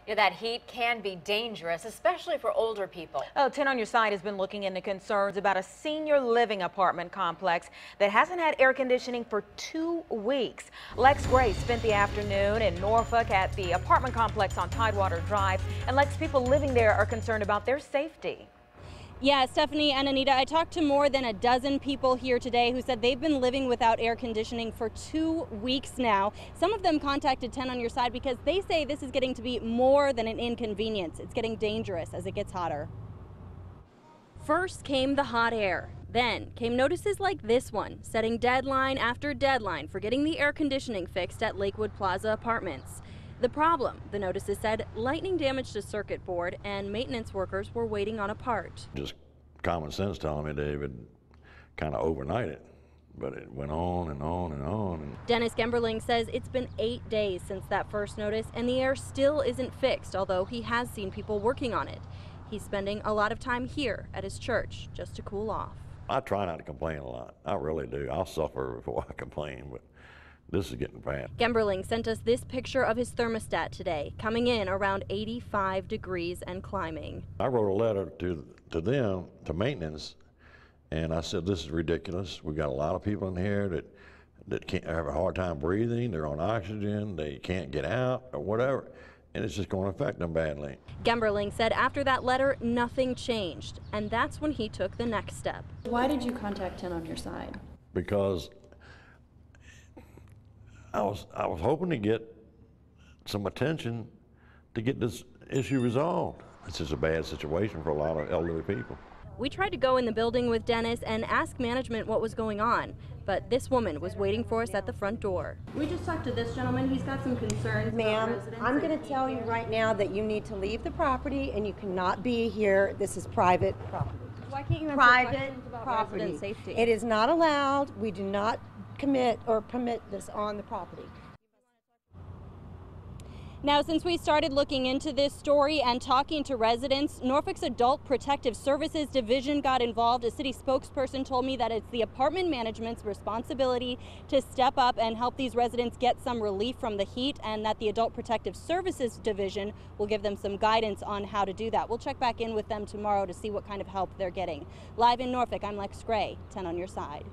Yeah, that heat can be dangerous, especially for older people. Oh, 10 on your side has been looking into concerns about a senior living apartment complex that hasn't had air conditioning for 2 weeks. Lex Gray spent the afternoon in Norfolk at the apartment complex on Tidewater Drive, and Lex, people living there are concerned about their safety. Yeah, Stephanie and Anita, I talked to more than a dozen people here today who said they've been living without air conditioning for 2 weeks now. Some of them contacted 10 on your side because they say this is getting to be more than an inconvenience. It's getting dangerous as it gets hotter. First came the hot air. Then came notices like this one, setting deadline after deadline for getting the air conditioning fixed at Lakewood Plaza Apartments. The problem, the notices said, lightning damage to circuit board and maintenance workers were waiting on a part. Just common sense telling me they would kind of overnight it, but it went on and on and on. Dennis Gemberling says it's been 8 days since that first notice and the air still isn't fixed, although he has seen people working on it. He's spending a lot of time here at his church just to cool off. I try not to complain a lot. I really do. I'll suffer before I complain, but this is getting bad. Gemberling sent us this picture of his thermostat today, coming in around 85 degrees and climbing. I wrote a letter to them, to maintenance, and I said, this is ridiculous. We've got a lot of people in here that can't have a hard time breathing. They're on oxygen. They can't get out or whatever, and it's just going to affect them badly. Gemberling said after that letter, nothing changed, and that's when he took the next step. Why did you contact 10 on your side? Because I was hoping to get some attention to get this issue resolved. It's just a bad situation for a lot of elderly people. We tried to go in the building with Dennis and ask management what was going on, but this woman was waiting for us at the front door. We just talked to this gentleman. He's got some concerns. Ma'am, I'm going to tell you right now that you need to leave the property and you cannot be here. This is private property. Why can't you answer Private questions about property. resident safety? It is not allowed. We do not commit or permit this on the property. Now, since we started looking into this story and talking to residents, Norfolk's Adult Protective Services Division got involved. A city spokesperson told me that it's the apartment management's responsibility to step up and help these residents get some relief from the heat, and that the Adult Protective Services Division will give them some guidance on how to do that. We'll check back in with them tomorrow to see what kind of help they're getting. Live in Norfolk, I'm Lex Gray, 10 on your side.